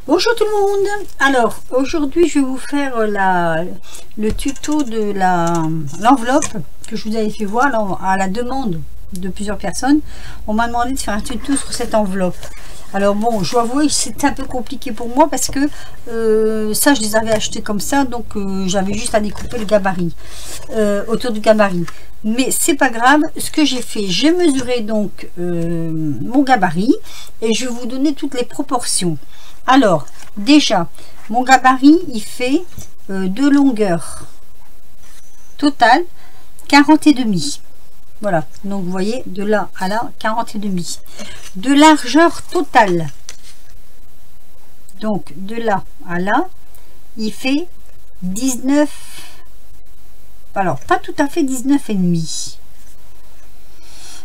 Bonjour tout le monde. Alors aujourd'hui je vais vous faire le tuto de l'enveloppe que je vous avais fait voir à la demande de plusieurs personnes. On m'a demandé de faire un tuto sur cette enveloppe. Alors bon, je dois avouer que c'est un peu compliqué pour moi parce que ça je les avais achetés comme ça, donc j'avais juste à découper le gabarit autour du gabarit. Mais c'est pas grave, ce que j'ai fait, j'ai mesuré donc mon gabarit et je vais vous donner toutes les proportions. Alors déjà mon gabarit il fait de longueur totale 40,5. Voilà, donc vous voyez de là à là 40,5. De largeur totale, donc de là à là il fait 19, alors pas tout à fait 19,5.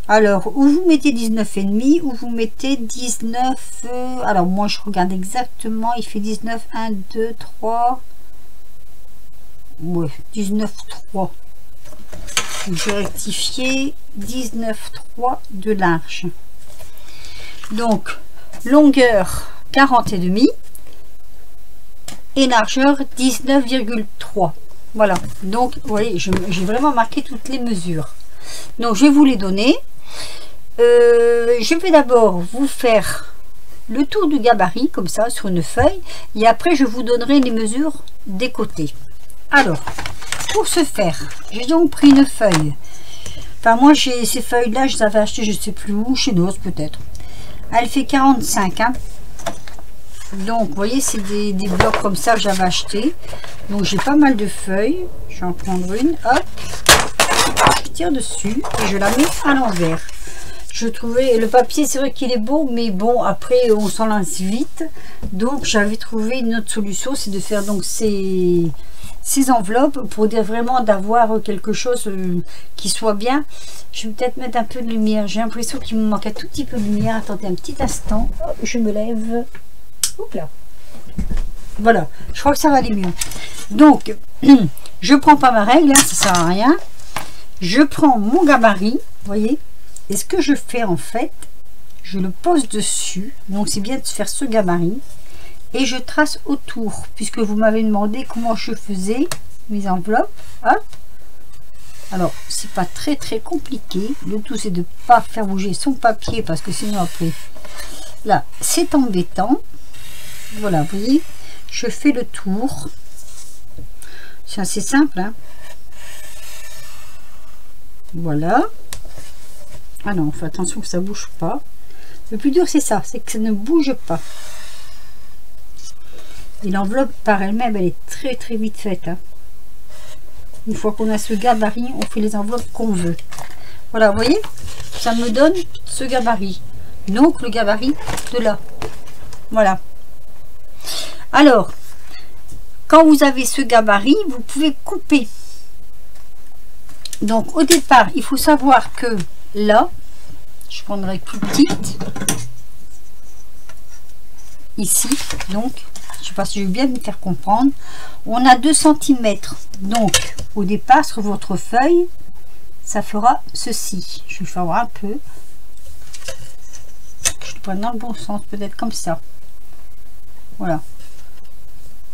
Alors, où vous mettez 19,5, ou vous mettez 19... alors, moi, je regarde exactement. Il fait 19, 1, 2, 3... ouais, 19,3. Je vais rectifier. 19,3 de large. Donc, longueur 40,5. Et largeur 19,3. Voilà. Donc, vous voyez, j'ai vraiment marqué toutes les mesures. Donc, je vais vous les donner. Je vais d'abord vous faire le tour du gabarit comme ça sur une feuille et après je vous donnerai les mesures des côtés. Alors pour ce faire, j'ai donc pris une feuille, enfin moi j'ai ces feuilles là, je les avais achetées je sais plus où, chez Noz peut-être. Elle fait 45 hein. Donc vous voyez c'est des blocs comme ça que j'avais acheté, donc j'ai pas mal de feuilles. Je vais en prendre une, hop, je tire dessus et je la mets à l'envers. Je trouvais le papier, c'est vrai qu'il est beau, mais bon après on s'en lasse vite, donc j'avais trouvé une autre solution, c'est de faire donc ces enveloppes pour dire vraiment d'avoir quelque chose qui soit bien. Je vais peut-être mettre un peu de lumière, j'ai l'impression qu'il me manque un tout petit peu de lumière. Attendez un petit instant, je me lève. Oups là. Voilà, je crois que ça va aller mieux. Donc je prends pas ma règle hein, ça sert à rien. Je prends mon gabarit, vous voyez. Et ce que je fais en fait, je le pose dessus, donc c'est bien de faire ce gabarit, et je trace autour, puisque vous m'avez demandé comment je faisais mes enveloppes. Hop. Alors, c'est pas très compliqué, le tout c'est de ne pas faire bouger son papier, parce que sinon après, là, c'est embêtant. Voilà, vous voyez, je fais le tour, c'est assez simple, hein. Voilà. Ah non, fais attention que ça bouge pas. Le plus dur c'est ça, c'est que ça ne bouge pas. Et l'enveloppe par elle-même, elle est très vite faite. Hein. Une fois qu'on a ce gabarit, on fait les enveloppes qu'on veut. Voilà, vous voyez, ça me donne ce gabarit. Donc le gabarit de là. Voilà. Alors, quand vous avez ce gabarit, vous pouvez couper. Donc au départ, il faut savoir que là, je prendrai plus petite ici, donc je sais pas si je vais bien me faire comprendre. On a 2 cm, donc au départ sur votre feuille ça fera ceci. Je vais faire voir un peu, je le prends dans le bon sens, peut-être comme ça. Voilà,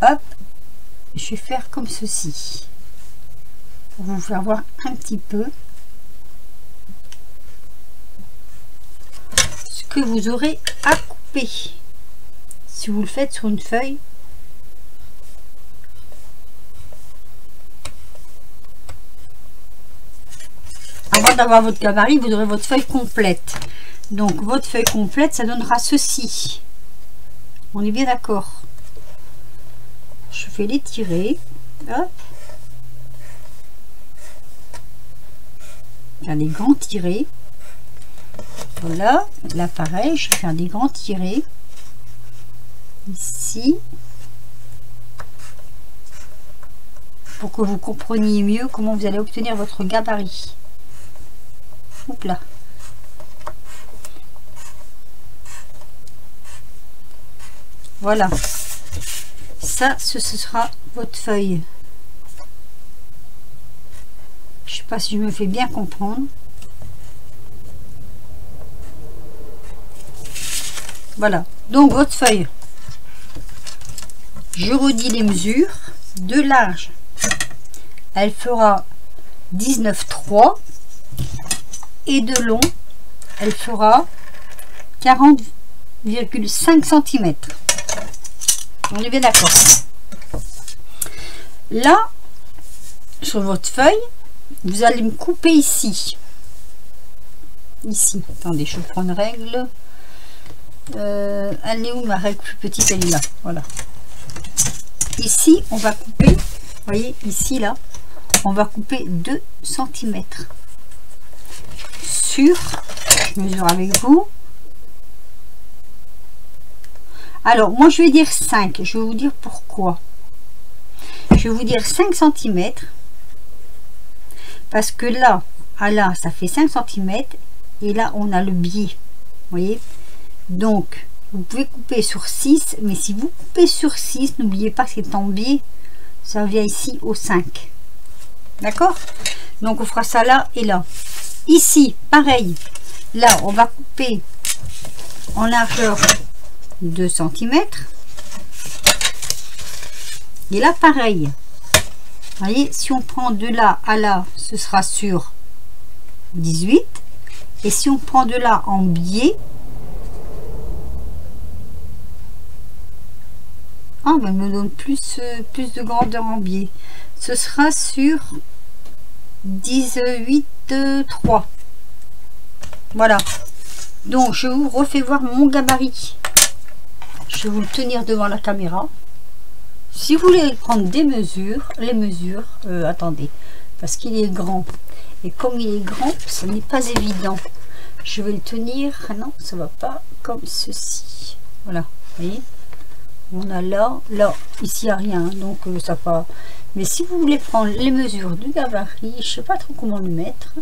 hop, je vais faire comme ceci pour vous faire voir un petit peu que vous aurez à couper si vous le faites sur une feuille. Avant d'avoir votre gabarit, vous aurez votre feuille complète. Donc votre feuille complète, ça donnera ceci. On est bien d'accord. Je fais les tirer. Hop. Faire des grands tirés. Voilà, là pareil, je vais faire des grands tirés ici pour que vous compreniez mieux comment vous allez obtenir votre gabarit. Oups là. Voilà, ça ce sera votre feuille. Je sais pas si je me fais bien comprendre. Voilà, donc votre feuille, Je redis les mesures. De large, elle fera 19,3 et de long, elle fera 40,5 cm. On est bien d'accord. Là, sur votre feuille, vous allez me couper ici. Ici, attendez, je prends une règle. Elle est où ma règle plus petite? Elle est là, voilà. Ici, on va couper, vous voyez, ici, là, on va couper 2 cm. Sur, je mesure avec vous. Alors, moi, je vais dire 5. Je vais vous dire pourquoi. Je vais vous dire 5 cm. Parce que là, à là, ça fait 5 cm. Et là, on a le biais. Vous voyez? Donc, vous pouvez couper sur 6. Mais si vous coupez sur 6, n'oubliez pas que c'est en biais. Ça vient ici au 5. D'accord? Donc, on fera ça là et là. Ici, pareil. Là, on va couper en largeur 2 cm. Et là, pareil. Vous voyez, si on prend de là à là, ce sera sur 18. Et si on prend de là en biais, ah, ben, me donne plus de grandeur en biais. Ce sera sur 18,3. Voilà. Donc, je vous refais voir mon gabarit. Je vais vous le tenir devant la caméra. Si vous voulez prendre des mesures, attendez, parce qu'il est grand. Et comme il est grand, ce n'est pas évident. Je vais le tenir, non, ça va pas comme ceci. Voilà, vous voyez. On a là, ici il n'y a rien, donc ça va. Mais si vous voulez prendre les mesures du gabarit, je sais pas trop comment le mettre.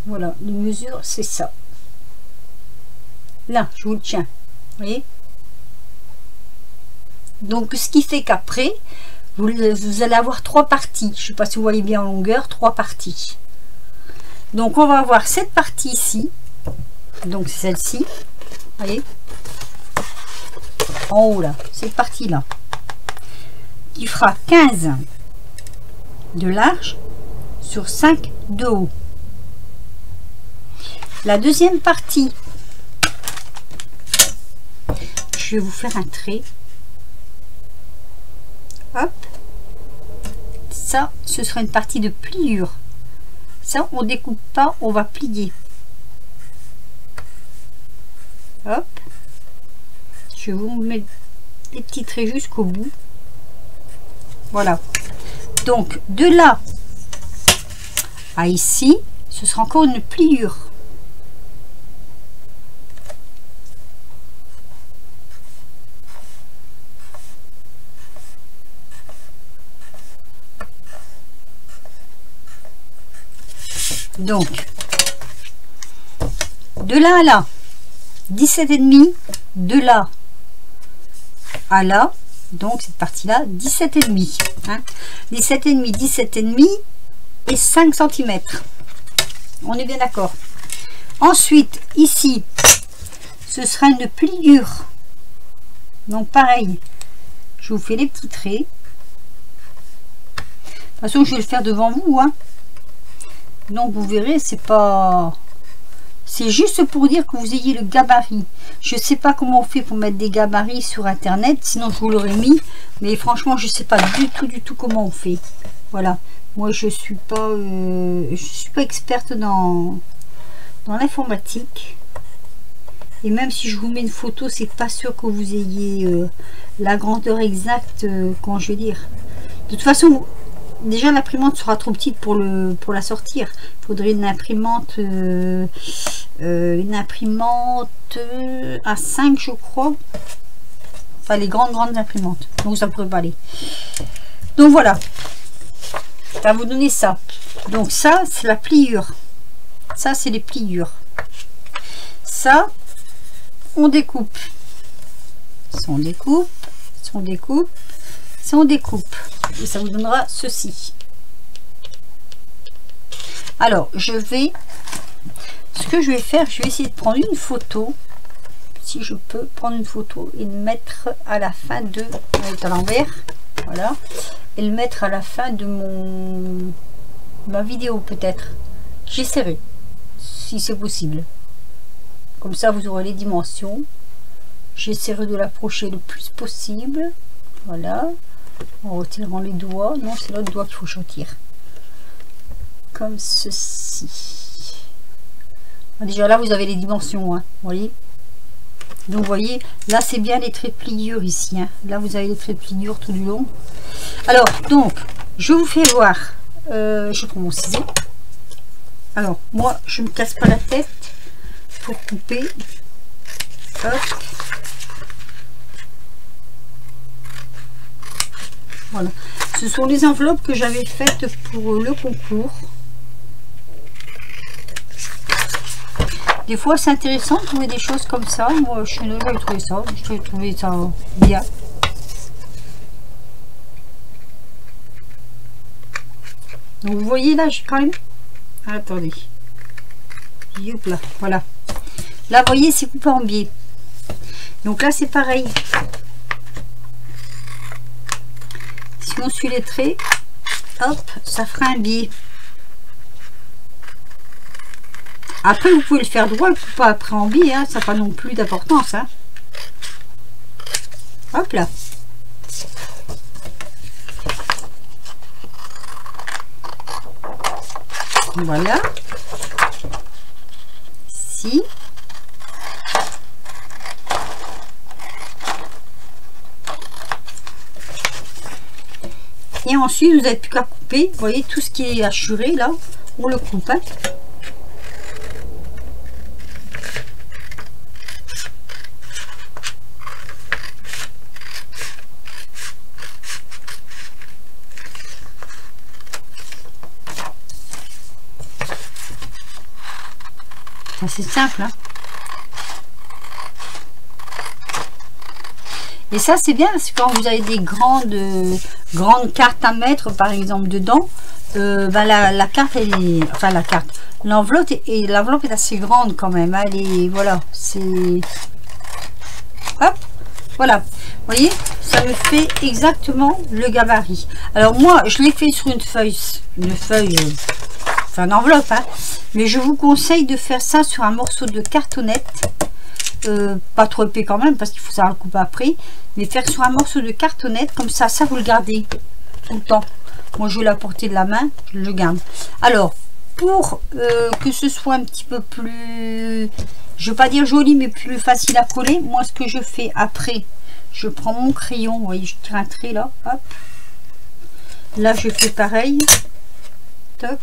Voilà, les mesures, c'est ça. Là, je vous le tiens, vous voyez. Donc, ce qui fait qu'après, vous allez avoir 3 parties. Je ne sais pas si vous voyez bien en longueur, 3 parties. Donc, on va avoir cette partie ici. Donc, c'est celle-ci. Vous voyez? En haut, là. Cette partie-là. Qui fera 15 de large sur 5 de haut. La deuxième partie, je vais vous faire un trait. Hop, ça, ce sera une partie de pliure. Ça, on découpe pas, on va plier. Hop, je vais vous mettre des petits traits jusqu'au bout. Voilà. Donc, de là à ici, ce sera encore une pliure. Donc, de là à là, 17,5, de là à là, donc cette partie-là, 17,5. Hein, 17,5, 17,5 et 5 cm. On est bien d'accord. Ensuite, ici, ce sera une pliure. Donc, pareil, je vous fais les petits traits. De toute façon, je vais le faire devant vous, hein. Donc vous verrez, c'est pas, c'est juste pour dire que vous ayez le gabarit. Je sais pas comment on fait pour mettre des gabarits sur internet, sinon je vous l'aurais mis, mais franchement je sais pas du tout comment on fait. Voilà, moi je suis pas experte dans l'informatique, et même si je vous mets une photo, c'est pas sûr que vous ayez la grandeur exacte, comment je vais dire. De toute façon, déjà l'imprimante sera trop petite pour la sortir. Il faudrait une imprimante à 5, je crois. Enfin, les grandes imprimantes. Donc ça pourrait pas aller. Donc voilà. Je vais vous donner ça. Donc ça, c'est la pliure. Ça, c'est les pliures. Ça, on découpe. Ça, on découpe. Ça, on découpe. Ça, on découpe. Et ça vous donnera ceci. Alors, ce que je vais faire, je vais essayer de prendre une photo si je peux prendre une photo et le mettre à la fin de... Elle est à l'envers, voilà. Et le mettre à la fin de ma vidéo peut-être. J'essaierai, si c'est possible. Comme ça, vous aurez les dimensions. J'essaierai de l'approcher le plus possible. Voilà. En retirant les doigts. Non, c'est l'autre doigt qu'il faut que je retire. Comme ceci. Déjà là, vous avez les dimensions. Hein, vous voyez. Donc, vous voyez, là, c'est bien les traits pliures ici. Hein. Là, vous avez les traits pliures tout du long. Alors, donc, je vous fais voir. Je prends mon ciseau. Alors, moi, je ne me casse pas la tête pour couper. Hop. Voilà. Ce sont les enveloppes que j'avais faites pour le concours. Des fois, c'est intéressant de trouver des choses comme ça. Moi, je suis déjà trouvé ça. Je trouvé ça bien. Donc, vous voyez là, j'ai quand même... Attendez. Youp là, voilà. Là, vous voyez, c'est coupé en biais. Donc là, c'est pareil. Si on suit les traits, hop, ça fera un biais. Après, vous pouvez le faire droit, pas après en biais, hein, ça n'a pas non plus d'importance. Hein. Hop là. Voilà. Ici. Et ensuite, vous n'avez plus qu'à couper. Vous voyez, tout ce qui est hachuré, là, on le coupe. Hein. C'est simple. Hein. Et ça, c'est bien, c'est quand vous avez des grandes cartes à mettre, par exemple, dedans. Bah, la carte, elle est... Enfin, la carte. L'enveloppe est assez grande quand même. Hein, elle est... Voilà. C'est... Hop. Voilà. Vous voyez, ça me fait exactement le gabarit. Alors, moi, je l'ai fait sur une feuille... Enfin, une enveloppe, hein. Mais je vous conseille de faire ça sur un morceau de cartonnette. Pas trop épais quand même, parce qu'il faut savoir le couper après. Mais faire sur un morceau de cartonnette, comme ça vous le gardez tout le temps. Moi, je vais la porter de la main, je le garde. Alors, pour que ce soit un petit peu plus, je ne veux pas dire joli, mais plus facile à coller, moi, ce que je fais après, je prends mon crayon, vous voyez, je tire un trait là, hop. Là, je fais pareil. Toc.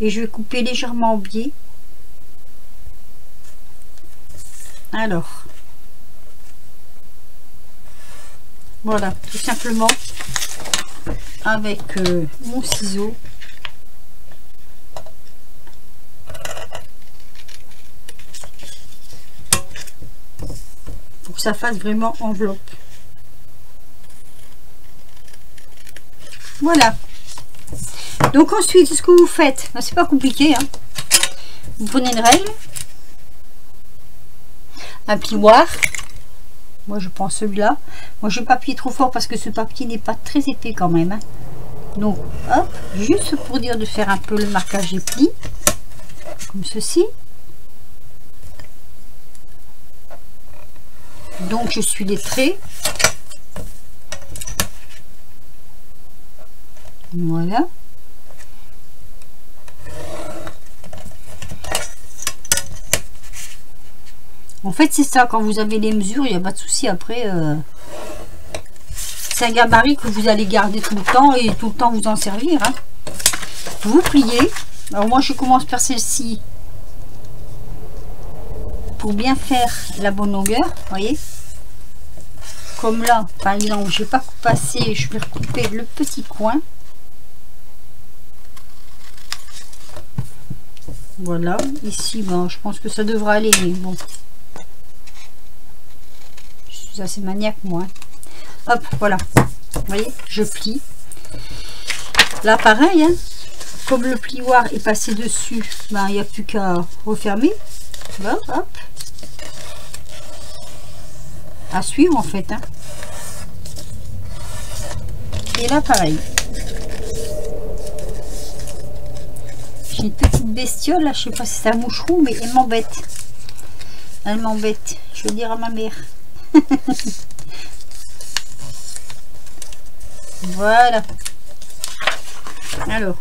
Et je vais couper légèrement en biais. Alors, voilà, tout simplement avec mon ciseau. Pour que ça fasse vraiment enveloppe. Voilà. Donc ensuite, ce que vous faites, c'est pas compliqué, hein. Vous prenez une règle, un plioir. Moi je prends celui-là. Moi je vais pas plier trop fort parce que ce papier n'est pas très épais quand même. Hein. Donc hop, juste pour dire de faire un peu le marquage des plis, comme ceci. Donc je suis les traits. Voilà. En fait, c'est ça, quand vous avez les mesures, il n'y a pas de souci après. C'est un gabarit que vous allez garder tout le temps et tout le temps vous en servir. Hein. Vous pliez. Alors moi, je commence par celle-ci pour bien faire la bonne longueur. Vous voyez, comme là, par exemple, je n'ai pas coupé assez, je vais recouper le petit coin. Voilà, ici, bon, je pense que ça devrait aller, mais bon. Je suis assez maniaque, moi. Hein. Hop, voilà. Vous voyez, je plie. Là, pareil, hein, comme le plioir est passé dessus, ben, il n'y a plus qu'à refermer. Voilà, hop. à suivre en fait, hein. Et là pareil, j'ai une petite bestiole là, je sais pas si c'est un moucheron, mais elle m'embête, je vais dire à ma mère. Voilà. Alors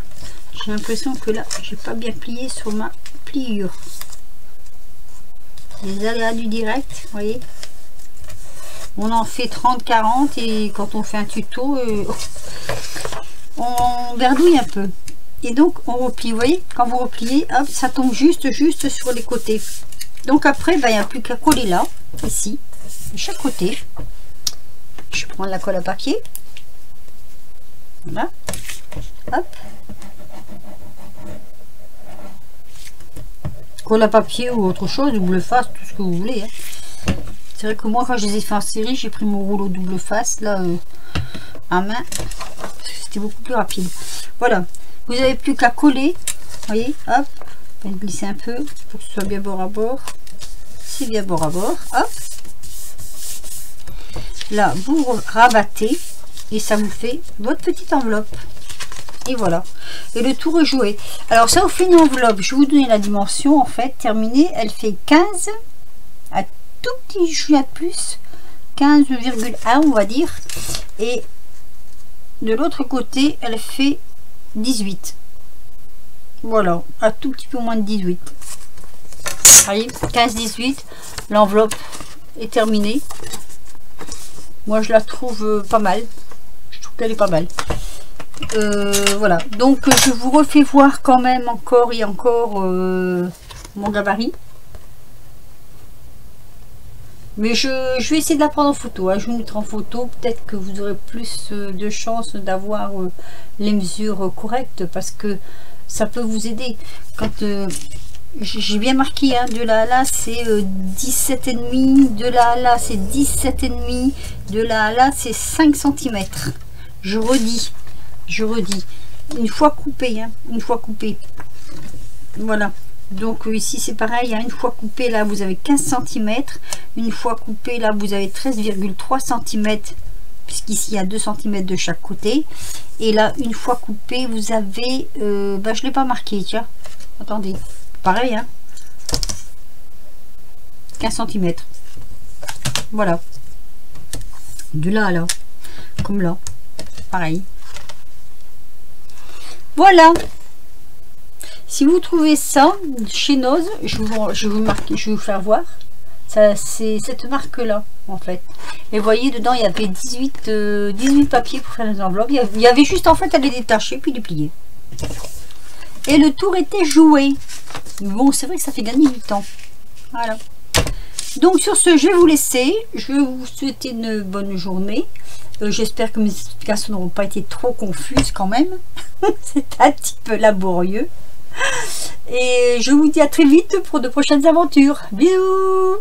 j'ai l'impression que là j'ai pas bien plié sur ma pliure. Les aléas du direct, vous voyez, on en fait 30-40 et quand on fait un tuto on berdouille un peu et donc on replie. Vous voyez, quand vous repliez, hop, ça tombe juste sur les côtés. Donc après ben, il n'y a plus qu'à coller là, ici, de chaque côté. Je prends la colle à papier, voilà, hop, colle à papier ou autre chose, double face, tout ce que vous voulez, hein. C'est vrai que moi quand je les ai fait en série, j'ai pris mon rouleau double face là à main, c'était beaucoup plus rapide. Voilà, vous n'avez plus qu'à coller, voyez, hop, vous glisser un peu pour que ce soit bien bord à bord. C'est bien bord à bord, hop, là vous rabattez et ça vous fait votre petite enveloppe. Et voilà, et le tour est joué. Alors ça vous fait une enveloppe, je vais vous donner la dimension en fait terminée, elle fait 15, à tout petit chouïa de plus, 15,1 on va dire, et de l'autre côté elle fait 18, voilà, à tout petit peu moins de 18. Allez, 15-18, l'enveloppe est terminée. Moi je la trouve pas mal, je trouve qu'elle est pas mal. Voilà, donc je vous refais voir quand même encore et encore mon gabarit, mais je vais essayer de la prendre en photo, hein. Je vous mettrai en photo, peut-être que vous aurez plus de chances d'avoir les mesures correctes, parce que ça peut vous aider. Quand j'ai bien marqué, hein, de là à là c'est 17,5, de là à là c'est 17,5, de là à là c'est 5 cm. Je redis, une fois coupé, hein, une fois coupé, voilà. Donc ici c'est pareil, hein, une fois coupé là vous avez 15 cm, une fois coupé là vous avez 13,3 cm, puisqu'ici il y a 2 cm de chaque côté, et là une fois coupé vous avez bah, je l'ai pas marqué, tiens, attendez, pareil, hein, 15 cm, voilà, de là à là, comme là, pareil. Voilà, si vous trouvez ça chez Noz, je vais vous faire voir. Ça, c'est cette marque là en fait. Et vous voyez dedans il y avait 18 papiers pour faire les enveloppes. Il y avait juste en fait à les détacher puis les plier. Et le tour était joué. Bon, c'est vrai que ça fait gagner du temps. Voilà. Donc sur ce, je vais vous laisser. Je vais vous souhaiter une bonne journée. J'espère que mes explications n'auront pas été trop confuses quand même. C'est un petit peu laborieux. Et je vous dis à très vite pour de prochaines aventures. Bisous!